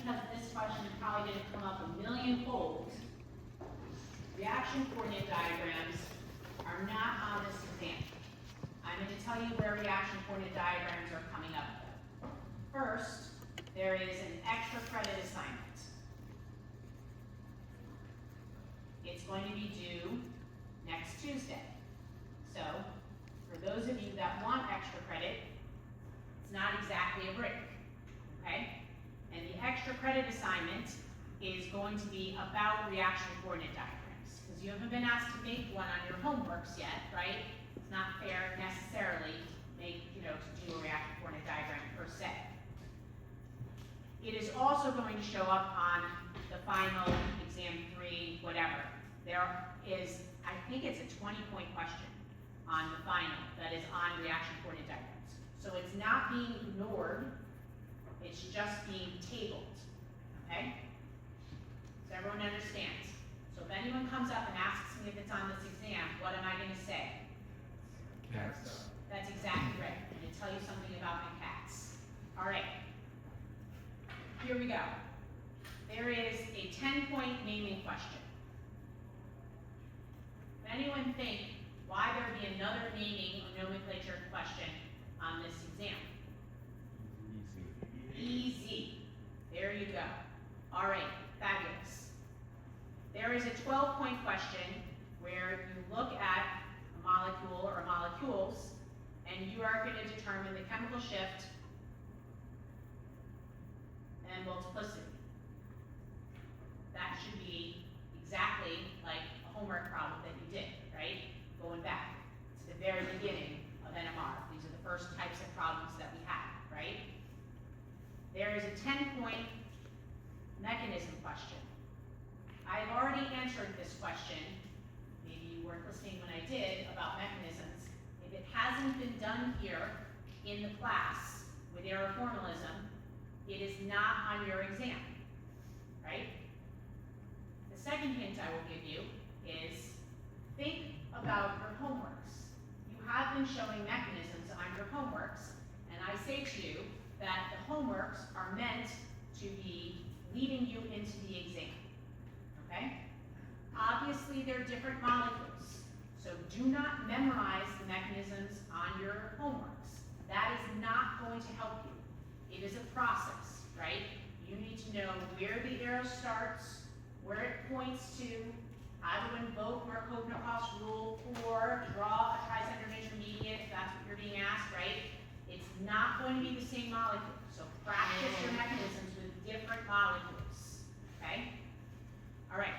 because this question is probably going to come up a million-fold, reaction coordinate diagrams are not on this exam. I'm going to tell you where reaction coordinate diagrams are coming up. First, there is an extra credit assignment. It's going to be due next Tuesday. So, for those of you that want extra credit, it's not exactly a break, okay? And the extra credit assignment is going to be about reaction coordinate diagrams, because you haven't been asked to make one on your homeworks yet, right? It's not fair necessarily to do a reaction coordinate diagram per se. It is also going to show up on the final exam 3, whatever. There is, I think it's a 20-point question on the final that is on reaction coordinate diagrams. So it's not being ignored, it's just being tabled, okay? So everyone understands. So if anyone comes up and asks me if it's on this exam, what am I going to say? Cats. That's exactly right. I'm going to tell you something about my cats. All right. Here we go. There is a 10-point naming question. Does anyone think why there would be another naming or nomenclature question on this exam? Easy. There you go. All right, fabulous. There is a 12-point question where you look at a molecule or molecules, and you are going to determine the chemical shift and multiplicity. That should be exactly like a homework problem that you did, right? Going back to the very beginning of NMR. These are the first types of problems that we had, right? There is a 10-point mechanism question. I've already answered this question. Maybe you weren't listening when I did about mechanisms. If it hasn't been done here in the class with error formalism, it is not on your exam, right? The second hint I will give you is think about your homeworks. You have been showing mechanisms on your homeworks, and I say to you that the homeworks are meant to be leading you into the exam, okay? Obviously, they're different molecules, so do not memorize the mechanisms on your homeworks. That is not going to help you. It is a process, right? You need to know where the arrow starts, where it points to, how to invoke Markovnikov's rule, or draw a tricentered intermediate, if that's what you're being asked, right? It's not going to be the same molecule. So practice your mechanisms with different molecules, okay? All right.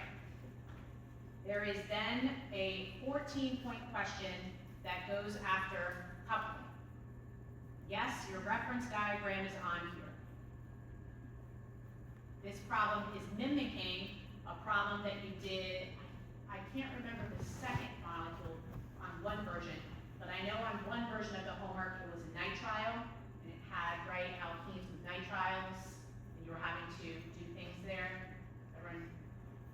There is then a 14-point question that goes after coupling. Yes, your reference diagram is on here. This problem is mimicking a problem that you did, I can't remember the second molecule on one version, but I know on one version of the homework it was a nitrile, and it had, right, alkenes with nitriles, and you were having to do things there. Everyone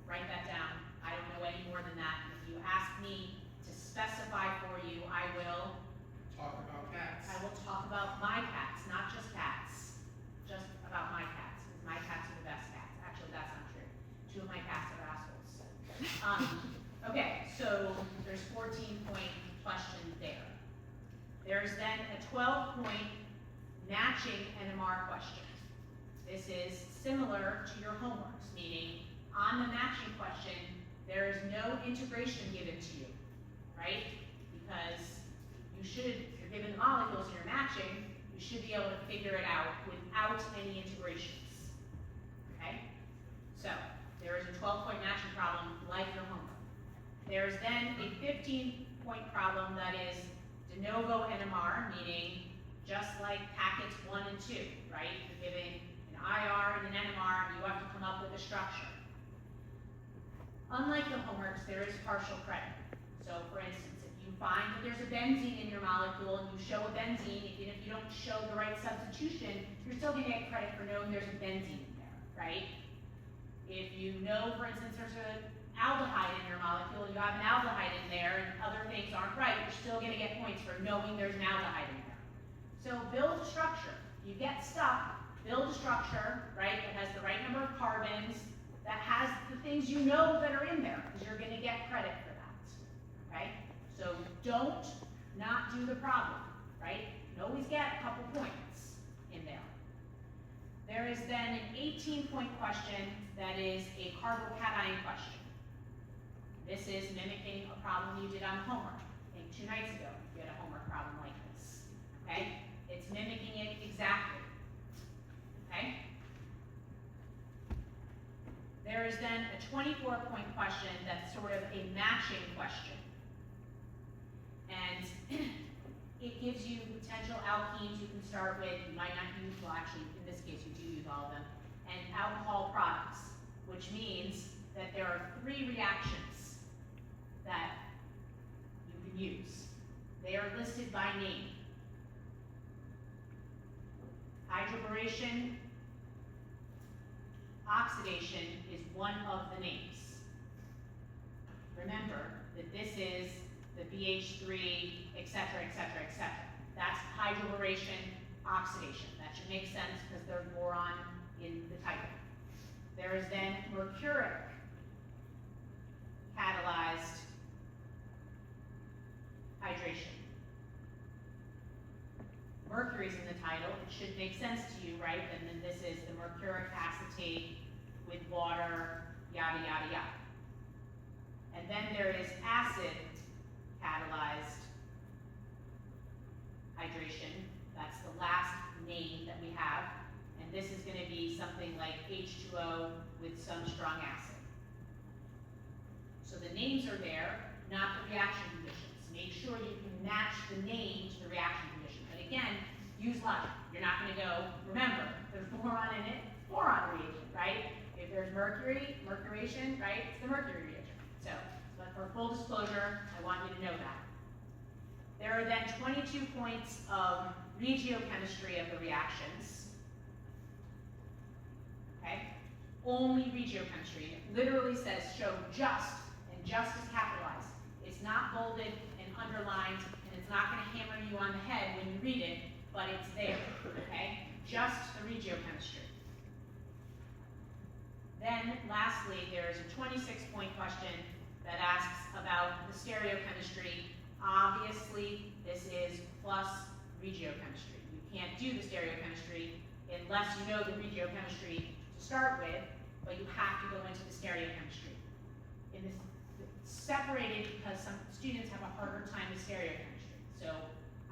write that down. I don't know any more than that. If you ask me to specify for you, I will Talk about cats. I will talk about my cats, not just cats. Just about my cats, because my cats are the best cats. Actually, that's not true. 2 of my cats are assholes. Okay, so there's 14-point question there. There's then a 12-point matching NMR question. This is similar to your homeworks, meaning on the matching question, there is no integration given to you, right? Because if you're given the molecules and you're matching, you should be able to figure it out without any integrations, okay? So, there is a 12-point matching problem like your homework. There's then a 15-point problem that is de novo NMR, meaning just like packets 1 and 2, right? You're giving an IR and an NMR, and you have to come up with a structure. Unlike the homeworks, there is partial credit. So, for instance, you find that there's a benzene in your molecule and you show a benzene, even if you don't show the right substitution, you're still going to get credit for knowing there's a benzene in there, right? If you know, for instance, there's an aldehyde in your molecule, you have an aldehyde in there and other things aren't right, you're still going to get points for knowing there's an aldehyde in there. So build a structure. You get stuck, build a structure, right, that has the right number of carbons, that has the things you know that are in there, because you're gonna get credit for that, okay? So don't not do the problem, right? You can always get a couple points in there. There is then an 18-point question that is a carbocation question. This is mimicking a problem you did on homework. I think 2 nights ago, you had a homework problem like this, okay? It's mimicking it exactly, okay? There is then a 24-point question that's sort of a matching question. And it gives you potential alkenes you can start with. You might not use, well actually, in this case you do use all of them, and alcohol products, which means that there are 3 reactions that you can use. They are listed by name. Hydroboration, oxidation is one of the names. Remember that this is the BH3, et cetera, et cetera, et cetera. That's hydroboration, oxidation. That should make sense because there's boron in the title. There is then mercuric catalyzed hydration. Mercury's in the title. It should make sense to you, right? And then this is the mercuric acetate with water, yada, yada, yada. And then there is acid catalyzed hydration. That's the last name that we have. And this is going to be something like H2O with some strong acid. So the names are there, not the reaction conditions. Make sure you can match the name to the reaction condition. But again, use logic. You're not going to go, remember, there's boron in it, boron reagent, right? If there's mercury, mercuration, right, it's the mercury reagent. So, but for full disclosure, I want you to know that. There are then 22 points of regiochemistry of the reactions. Okay? Only regiochemistry. It literally says show just, and just is capitalized. It's not bolded and underlined, and it's not going to hammer you on the head when you read it, but it's there, okay? Just the regiochemistry. Then, lastly, there's a 26-point question that asks about the stereochemistry. Obviously, this is plus regiochemistry. You can't do the stereochemistry unless you know the regiochemistry to start with, but you have to go into the stereochemistry. In this, it's separated because some students have a harder time with stereochemistry. So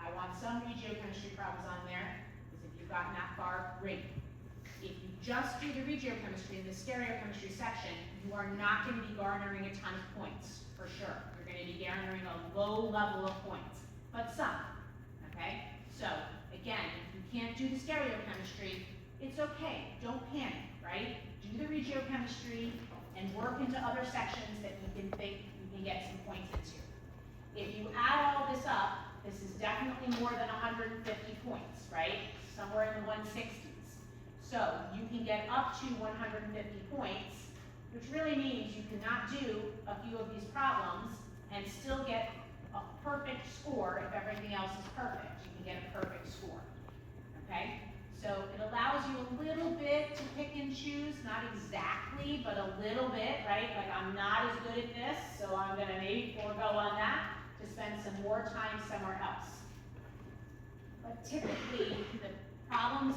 I want some regiochemistry problems on there, because if you've gotten that far, great. If you just do the regiochemistry in the stereochemistry section, you are not going to be garnering a ton of points, for sure. You're going to be garnering a low level of points, but some, okay? So, again, if you can't do the stereochemistry, it's okay, don't panic, right? Do the regiochemistry and work into other sections that you can think you can get some points into. If you add all this up, this is definitely more than 150 points, right? Somewhere in the 160s. So you can get up to 150 points, which really means you cannot do a few of these problems and still get a perfect score if everything else is perfect. You can get a perfect score, okay? So it allows you a little bit to pick and choose, not exactly, but a little bit, right? Like I'm not as good at this, so I'm gonna maybe forego on that to spend some more time somewhere else. But typically, the problems,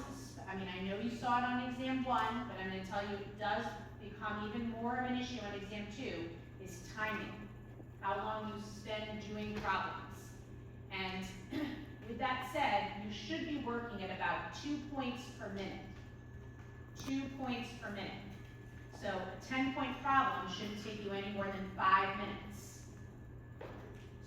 I mean, I know you saw it on exam 1, but I'm gonna tell you it does become even more of an issue on exam 2, is timing. How long you spend doing problems. And with that said, you should be working at about 2 points per minute. 2 points per minute. So a 10-point problem shouldn't take you any more than 5 minutes.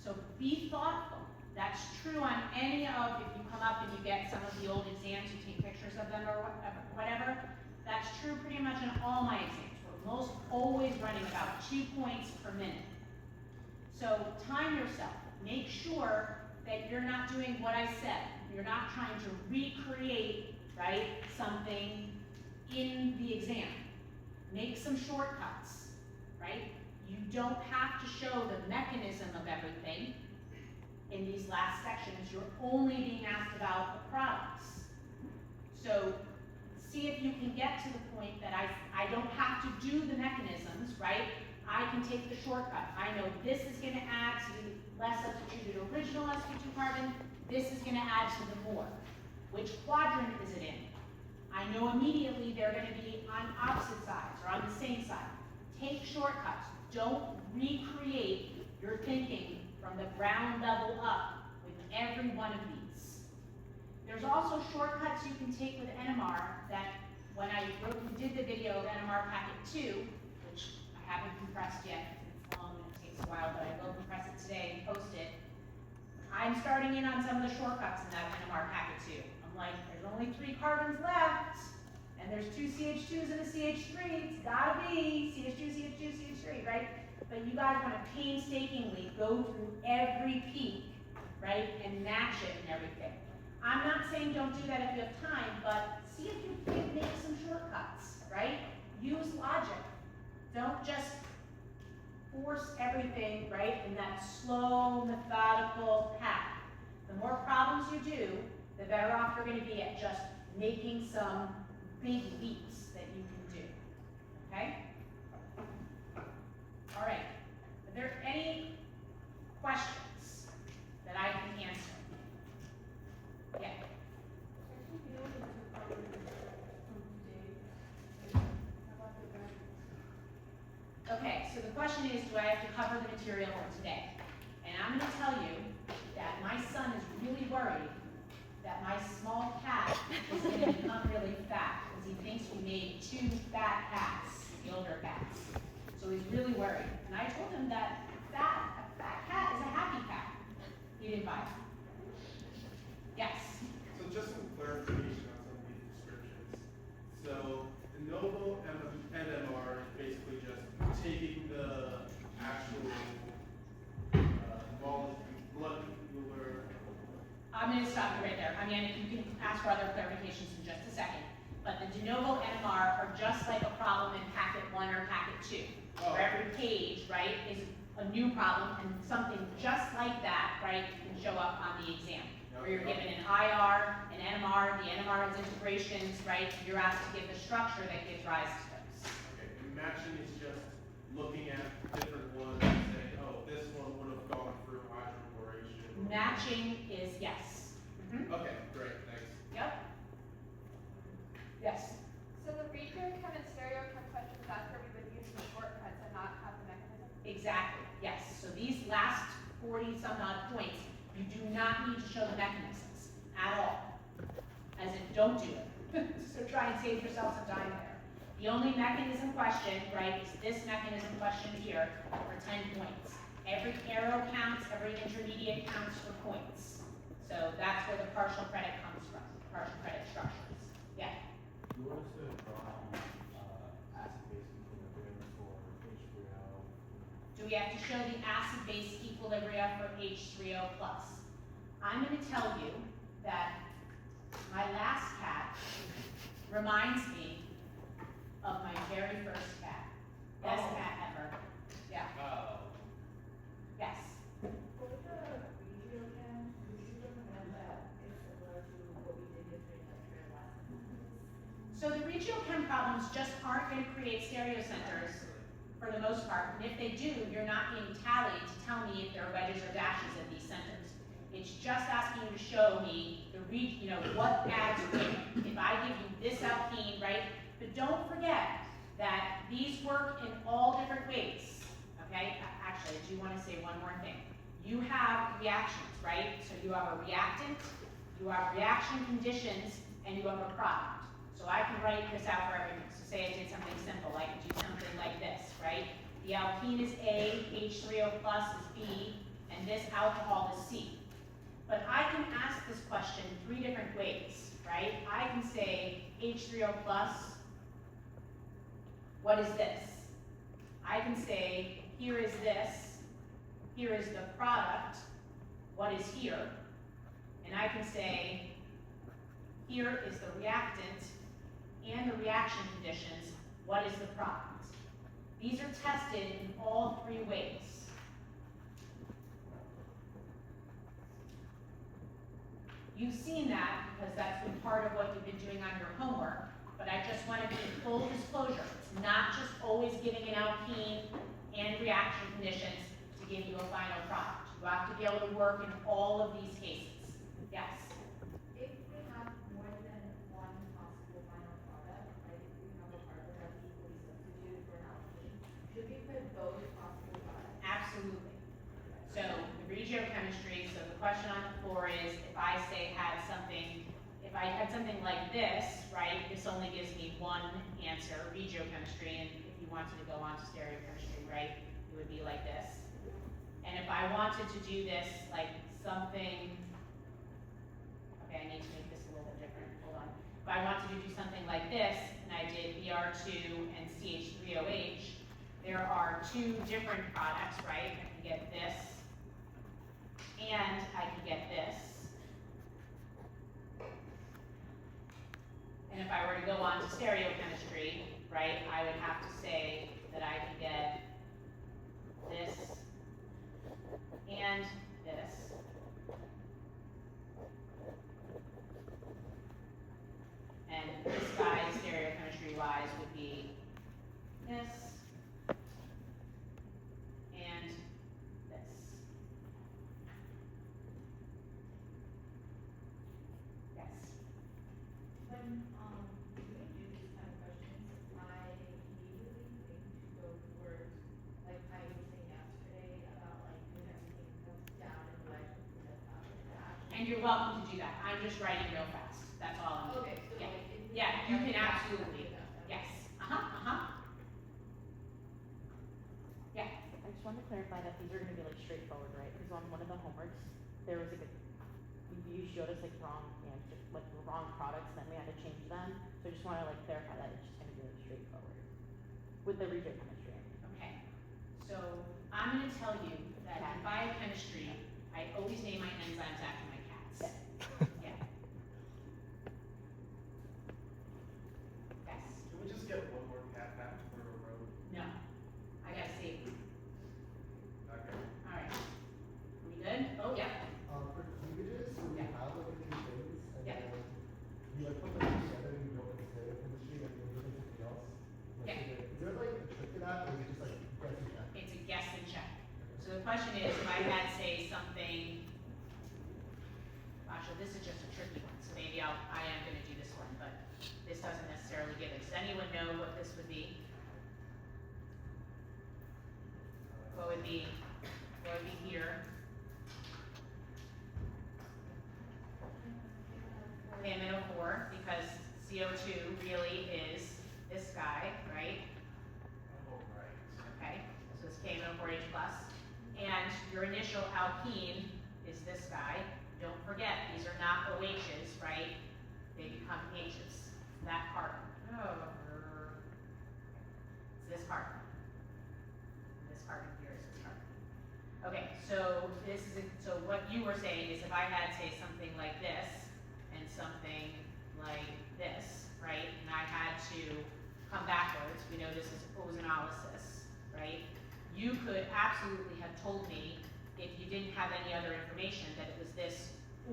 So be thoughtful. That's true on any of, if you come up and you get some of the old exams, you take pictures of them or whatever. That's true pretty much in all my exams. We're most always running about 2 points per minute. So time yourself. Make sure that you're not doing what I said. You're not trying to recreate, right, something in the exam. Make some shortcuts, right? You don't have to show the mechanism of everything in these last sections. You're only being asked about the products. So see if you can get to the point that I don't have to do the mechanisms, right? I can take the shortcut. I know this is gonna add to the less substituted original sp2 carbon, this is gonna add to the more. Which quadrant is it in? I know immediately they're gonna be on opposite sides or on the same side. Take shortcuts. Don't recreate your thinking from the ground level up with every one of these. There's also shortcuts you can take with NMR that when I did the video of NMR packet 2, which I haven't compressed yet, it's long and it takes a while, but I will compress it today and post it. I'm starting in on some of the shortcuts in that NMR packet 2. I'm like, there's only 3 carbons left, and there's 2 CH2s and a CH3. It's gotta be CH2, CH2, CH3, right? But you guys want to painstakingly go through every peak, right, and match it and everything. I'm not saying don't do that if you have time, but see if you can make some shortcuts, right? Use logic. Don't just force everything, right, in that slow, methodical path. The more problems you do, the better off you're going to be at just making some big leaps that you can do, okay? All right, are there any questions that I can answer? Yeah. Okay, so the question is, do I have to cover the material for today? And I'm going to tell you that my son is really worried that my small cat is going to become really fat because he thinks we made 2 fat cats, the older cats. So he's really worried. And I told him that a fat cat is a happy cat. He didn't buy it. Yes? So just some clarification on some of these descriptions. So the noble NMR is basically just taking the actual molecular. I'm going to stop you right there. I mean, you can ask for other clarifications in just a second. But the de novo NMR are just like a problem in packet 1 or packet 2. Oh. Where every page, right, is a new problem, and something just like that, right, can show up on the exam. Where you're given an IR, an NMR, the NMR has integrations, right, you're asked to give the structure that gives rise to those. Okay, and matching is just looking at different ones and saying, oh, this one would have gone through hydrochloration. Matching is yes. Okay, great, thanks. Yep. Yes. So the region chem and stereo chem questions, that's where we would use the shortcuts and not have the mechanism? Exactly, yes. So these last 40 some odd points, you do not need to show the mechanisms at all. As in, don't do it. So try and save yourself some time there. The only mechanism question, right, is this mechanism question here for 10 points. Every arrow counts, every intermediate counts for points. So that's where the partial credit comes from, partial credit structures. Yeah? What is the acid-base equilibrium for H3O? Do we have to show the acid-base equilibria for H3O+? I'm going to tell you that my last cat reminds me of my very first cat. Best cat ever. Yeah. Yes. For the regional chem, would you recommend that it's similar to what we did yesterday in the last time? So the regional chem problems just aren't going to create stereo centers for the most part. And if they do, you're not being tallied to tell me if there are wedges or dashes at these centers. It's just asking you to show me the what adds weight. If I give you this alkene, right? But don't forget that these work in all different ways. Okay? Actually, I do want to say one more thing. You have reactions, right? So you have a reactant, you have reaction conditions, and you have a product. So I can write this out for everyone. So say I did something simple, I could do something like this, right? The alkene is A, H3O plus is B, and this alcohol is C. But I can ask this question 3 different ways, right? I can say H3O plus, what is this? I can say, here is this, here is the product, what is here? And I can say, here is the reactant and the reaction conditions, what is the product? These are tested in all 3 ways. You've seen that because that's been part of what you've been doing on your homework. but I just want to be full disclosure. It's not just always giving an alkene and reaction conditions to give you a final product. You have to be able to work in all of these cases. Yes? If we have more than one possible final product, like if we have a carbon that's equally substituted for an alkene, should we put both possible products? Absolutely. So the regiochemistry, so the question on the floor is, if I say had something, if I had something like this, right, this only gives me one answer, regiochemistry, and if you wanted to go on to stereochemistry, right, it would be like this. And if I wanted to do this, like something, okay, I need to make this a little bit different, hold on. If I wanted to do something like this, and I did Br2 and CH3OH, there are two different products, right? I can get this, and I can get this. And if I were to go on to stereochemistry, right, I would have to say that I can get this and this. And this guy, stereochemistry-wise, would be this and this. Yes. When, we do these kind of questions, I immediately think to go towards, like I was saying yesterday, about like when everything comes down and like, that's not like that. And you're welcome to do that. I'm just writing real fast. That's all I'm doing. Okay, so Yeah. like. if we Yeah, have you can that, absolutely. yeah. Yes. Yeah. I just wanted to clarify that these are gonna be like straightforward, right? Because on one of the homeworks, there was like you showed us like wrong answers, like the wrong products, and then we had to change them. So I just wanna like clarify that it's just gonna be like straightforward. With the regiochemistry. Okay. So I'm going to tell you that in biochemistry, I always name my enzymes after my cats. Yeah. Yes. Can we just get one more cat back for a road? No. I gotta save them. Okay. All right. We good? Oh, yeah. For cleavages, so we Yeah. have like a few things, and Yeah. then we like put them together and we go into stereochemistry and we look at something else. Like, Yeah. Is there like a trick to that, or is it just like guess and check? It's a guess and check. So the question is, if I had, say, something, actually, this is just a tricky one, so maybe I am gonna do this one, but this doesn't necessarily give it. Does anyone know what this would be? What would be here? KMNO4, because CO2 really is this guy, right? Oh, right. Okay, so it's KMNO4H+. And your initial alkene is this guy. Don't forget, these are not OHs, right? They become H's. That carbon. It's this carbon. This carbon here is this carbon. Okay, so so what you were saying is if I had, say, something like this and something like this, right? And I had to come backwards. We know this is ozonolysis, right? You could absolutely have told me, if you didn't have any other information, that it was this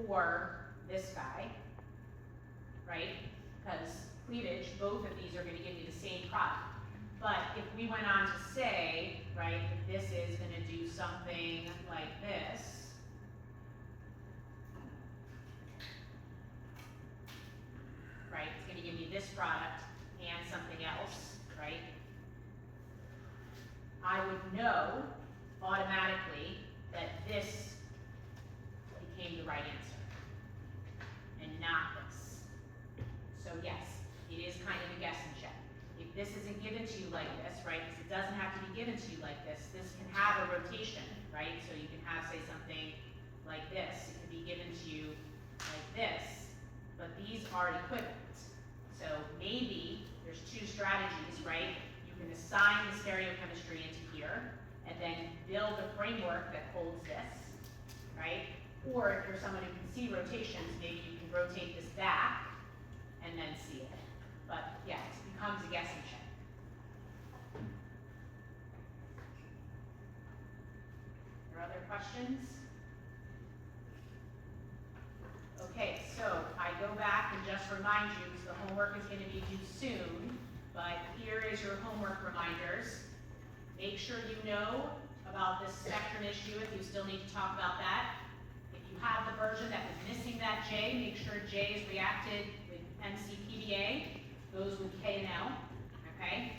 or this guy, right? Because cleavage, both of these are going to give you the same product. But if we went on to say, right, that this is going to do something like this, right? It's going to give me this product and something else, right? I would know automatically that this became the right answer and not this. So yes, it is kind of a guess and check. If this isn't given to you like this, right, because it doesn't have to be given to you like this can have a rotation, right? So you can have, say, something like this. It could be given to you like this, but these are equivalent. So maybe there's two strategies, right? You can assign the stereochemistry into here, and then build a framework that holds this, right? Or if you're someone who can see rotations, maybe you can rotate this back and then see it. But yeah, it becomes a guessing check. Are there other questions? Okay, so I go back and just just remind you, because the homework is gonna be due soon, but here is your homework reminders. Make sure you know about this spectrum issue if you still need to talk about that. If you have the version that was missing that J, make sure J is reacted with MCPDA, goes with K and L, okay?